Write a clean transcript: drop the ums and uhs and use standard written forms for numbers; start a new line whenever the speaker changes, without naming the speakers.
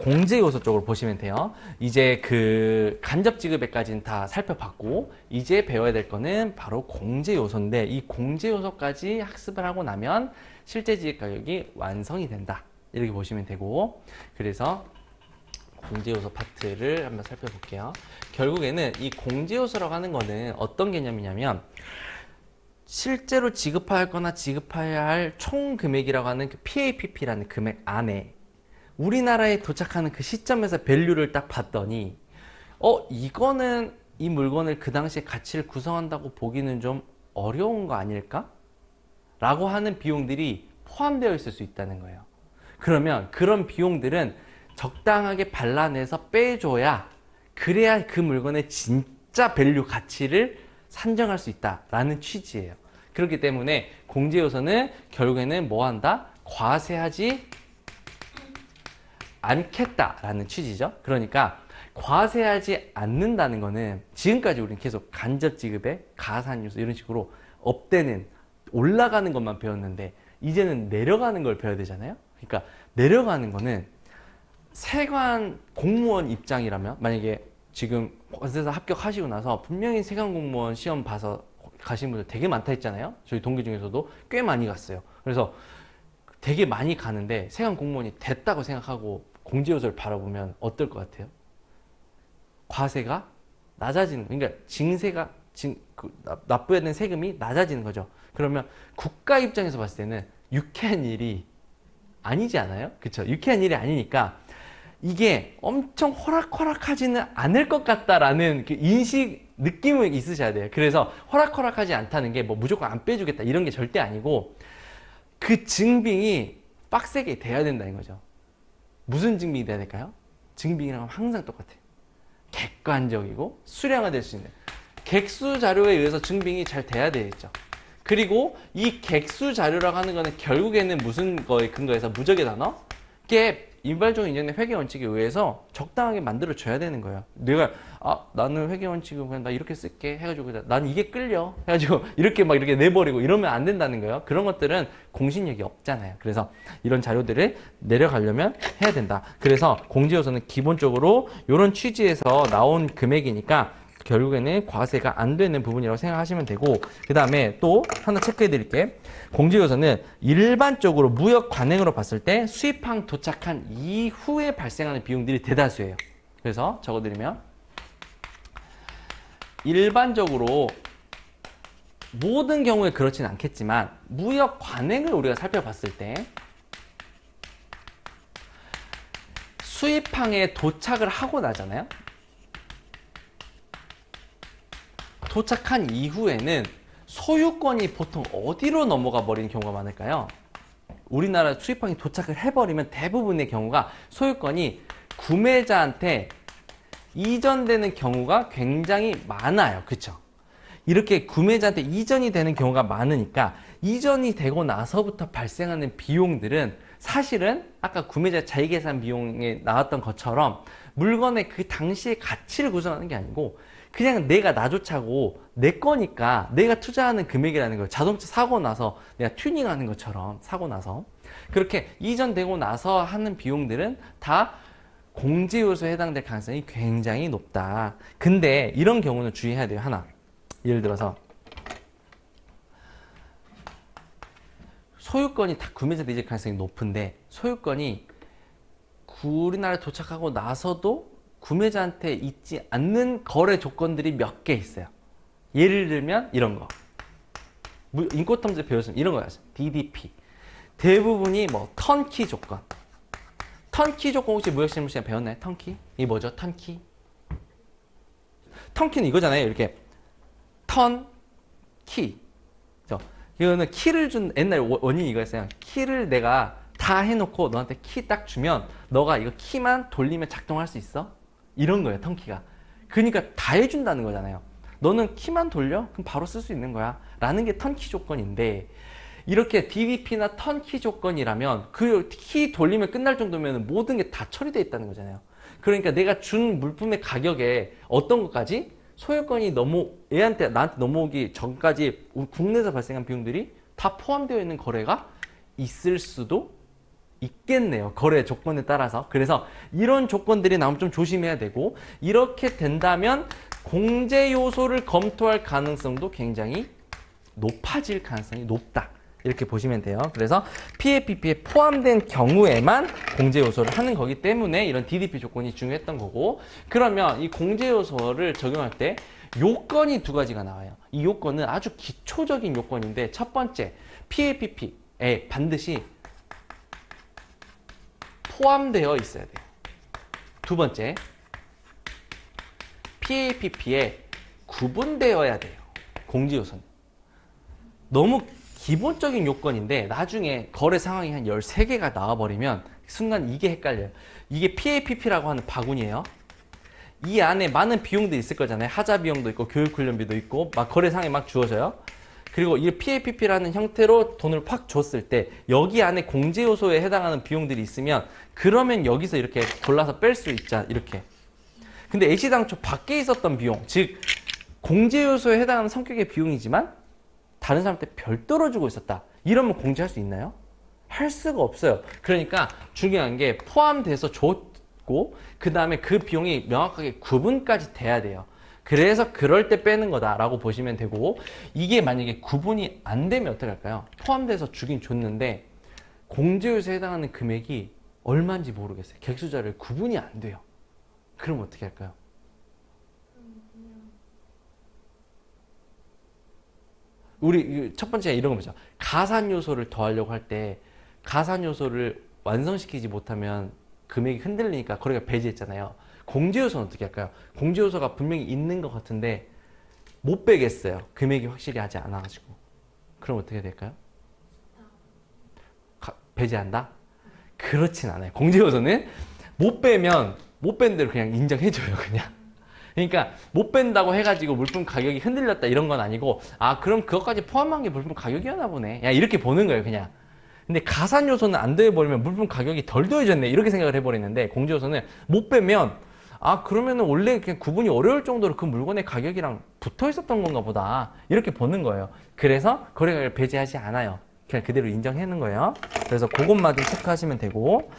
공제 요소 쪽으로 보시면 돼요. 이제 그 간접 지급에까지는 다 살펴봤고, 이제 배워야 될 거는 바로 공제 요소인데, 이 공제 요소까지 학습을 하고 나면 실제 지급 가격이 완성이 된다. 이렇게 보시면 되고, 그래서 공제 요소 파트를 한번 살펴볼게요. 결국에는 이 공제 요소라고 하는 거는 어떤 개념이냐면, 실제로 지급할 거나 지급해야 할 총 금액이라고 하는 그 PAPP라는 금액 안에 우리나라에 도착하는 그 시점에서 밸류를 딱 봤더니 이거는 이 물건을 그 당시에 가치를 구성한다고 보기는 좀 어려운 거 아닐까? 라고 하는 비용들이 포함되어 있을 수 있다는 거예요. 그러면 그런 비용들은 적당하게 발라내서 빼줘야, 그래야 그 물건의 진짜 밸류 가치를 산정할 수 있다라는 취지예요. 그렇기 때문에 공제 요소는 결국에는 뭐 한다? 과세하지 않겠다라는 취지죠. 그러니까 과세하지 않는다는 거는 지금까지 우리는 계속 간접 지급에 가산 요소 이런 식으로 업되는 올라가는 것만 배웠는데, 이제는 내려가는 걸 배워야 되잖아요. 그러니까 내려가는 거는 세관 공무원 입장이라면, 만약에 지금 관세사 합격하시고 나서 분명히 세관 공무원 시험 봐서 가신 분들 되게 많다 했잖아요. 저희 동기 중에서도 꽤 많이 갔어요. 그래서 되게 많이 가는데 세관 공무원이 됐다고 생각하고 공제 요소를 바라보면 어떨 것 같아요? 과세가 낮아지는, 그러니까 징세가 납부해야 되는 세금이 낮아지는 거죠. 그러면 국가 입장에서 봤을 때는 유쾌한 일이 아니지 않아요? 그쵸? 유쾌한 일이 아니니까 이게 엄청 호락호락하지는 않을 것 같다라는 그 인식, 느낌이 있으셔야 돼요. 그래서 호락호락하지 않다는 게 뭐 무조건 안 빼주겠다 이런 게 절대 아니고, 그 증빙이 빡세게 돼야 된다는 거죠. 무슨 증빙이 돼야 될까요? 증빙이랑 항상 똑같아요. 객관적이고 수량화될 수 있는 객수 자료에 의해서 증빙이 잘 돼야 되겠죠. 그리고 이 객수 자료라고 하는 거는 결국에는 무슨 거에 근거해서 무적의 단어? 이게 일반적인 인정된 회계 원칙에 의해서 적당하게 만들어 줘야 되는 거예요. 내가 나는 회계 원칙은 그냥 나 이렇게 쓸게 해가지고 난 이게 끌려 해가지고 이렇게 막 이렇게 내버리고 이러면 안 된다는 거예요. 그런 것들은 공신력이 없잖아요. 그래서 이런 자료들을 내려가려면 해야 된다. 그래서 공제요소는 기본적으로 이런 취지에서 나온 금액이니까 결국에는 과세가 안 되는 부분이라고 생각하시면 되고, 그 다음에 또 하나 체크해 드릴게. 공제요소는 일반적으로 무역 관행으로 봤을 때 수입항 도착한 이후에 발생하는 비용들이 대다수예요. 그래서 적어드리면 일반적으로 모든 경우에 그렇지는 않겠지만 무역 관행을 우리가 살펴봤을 때 수입항에 도착을 하고 나잖아요. 도착한 이후에는 소유권이 보통 어디로 넘어가 버리는 경우가 많을까요? 우리나라 수입항이 도착을 해버리면 대부분의 경우가 소유권이 구매자한테 이전되는 경우가 굉장히 많아요. 그쵸? 이렇게 구매자한테 이전이 되는 경우가 많으니까 이전이 되고 나서부터 발생하는 비용들은 사실은 아까 구매자 자기계산 비용에 나왔던 것처럼 물건의 그 당시의 가치를 구성하는 게 아니고 그냥 내가 나조차고 내 거니까 내가 투자하는 금액이라는 거예요. 자동차 사고 나서 내가 튜닝하는 것처럼 사고 나서 그렇게 이전되고 나서 하는 비용들은 다 공제 요소에 해당될 가능성이 굉장히 높다. 근데 이런 경우는 주의해야 돼요. 하나, 예를 들어서 소유권이 다 구매자한테 이질 가능성이 높은데 소유권이 우리나라에 도착하고 나서도 구매자한테 있지 않는 거래 조건들이 몇 개 있어요. 예를 들면 이런 거, 인코텀즈 배웠으면 이런 거였어요. DDP. 대부분이 뭐 턴키 조건. 턴키 조건 혹시 무역실무 시간에 배웠나요? 턴키? 이게 뭐죠? 턴키? 턴키는 이거잖아요. 이렇게 턴키. 이거는 키를 준, 옛날 원인이 이거였어요. 키를 내가 다 해놓고 너한테 키 딱 주면 너가 이거 키만 돌리면 작동할 수 있어? 이런 거예요. 턴키가. 그러니까 다 해준다는 거잖아요. 너는 키만 돌려? 그럼 바로 쓸 수 있는 거야 라는 게 턴키 조건인데, 이렇게 DVP나 턴키 조건이라면 그 키 돌리면 끝날 정도면 모든 게 다 처리되어 있다는 거잖아요. 그러니까 내가 준 물품의 가격에 어떤 것까지 소유권이 나한테 넘어오기 전까지 국내에서 발생한 비용들이 다 포함되어 있는 거래가 있을 수도 있겠네요. 거래 조건에 따라서. 그래서 이런 조건들이 나오면 좀 조심해야 되고, 이렇게 된다면 공제 요소를 검토할 가능성도 굉장히 높아질 가능성이 높다. 이렇게 보시면 돼요. 그래서 PAPP에 포함된 경우에만 공제 요소를 하는 거기 때문에 이런 DDP 조건이 중요했던 거고, 그러면 이 공제 요소를 적용할 때 요건이 두 가지가 나와요. 이 요건은 아주 기초적인 요건인데, 첫 번째, PAPP에 반드시 포함되어 있어야 돼요. 두 번째, PAPP에 구분되어야 돼요. 공제 요소는. 너무 기본적인 요건인데 나중에 거래 상황이 한 13개가 나와버리면 순간 이게 헷갈려요. 이게 PAPP라고 하는 바구니예요. 이 안에 많은 비용들이 있을 거잖아요. 하자 비용도 있고 교육훈련비도 있고 막 거래 상황에 막 주어져요. 그리고 이 PAPP라는 형태로 돈을 확 줬을 때 여기 안에 공제 요소에 해당하는 비용들이 있으면 그러면 여기서 이렇게 골라서 뺄 수 있자, 이렇게. 근데 애시당초 밖에 있었던 비용, 즉 공제 요소에 해당하는 성격의 비용이지만 다른 사람한테 별도로 주고 있었다. 이러면 공제할 수 있나요? 할 수가 없어요. 그러니까 중요한 게 포함돼서 줬고 그 다음에 그 비용이 명확하게 구분까지 돼야 돼요. 그래서 그럴 때 빼는 거다라고 보시면 되고, 이게 만약에 구분이 안 되면 어떻게 할까요? 포함돼서 주긴 줬는데 공제요소에 해당하는 금액이 얼마인지 모르겠어요. 객수자를 구분이 안 돼요. 그럼 어떻게 할까요? 우리 첫 번째 이런 거 보죠. 가산 요소를 더하려고 할 때 가산 요소를 완성시키지 못하면 금액이 흔들리니까 거래가 배제했잖아요. 공제 요소는 어떻게 할까요? 공제 요소가 분명히 있는 것 같은데 못 빼겠어요. 금액이 확실히 하지 않아가지고. 그럼 어떻게 될까요? 배제한다? 그렇진 않아요. 공제 요소는 못 빼면 못 뺀 대로 그냥 인정해줘요. 그냥. 그러니까 못 뺀다고 해가지고 물품 가격이 흔들렸다 이런 건 아니고, 아 그럼 그것까지 포함한 게 물품 가격이었나 보네, 야 이렇게 보는 거예요 그냥. 근데 가산 요소는 안 더해버리면 물품 가격이 덜 더해졌네 이렇게 생각을 해버리는데, 공제 요소는 못 빼면 아 그러면은 원래 그냥 구분이 어려울 정도로 그 물건의 가격이랑 붙어 있었던 건가 보다 이렇게 보는 거예요. 그래서 거래가격을 배제하지 않아요. 그냥 그대로 인정하는 거예요. 그래서 그것만 좀 체크하시면 되고,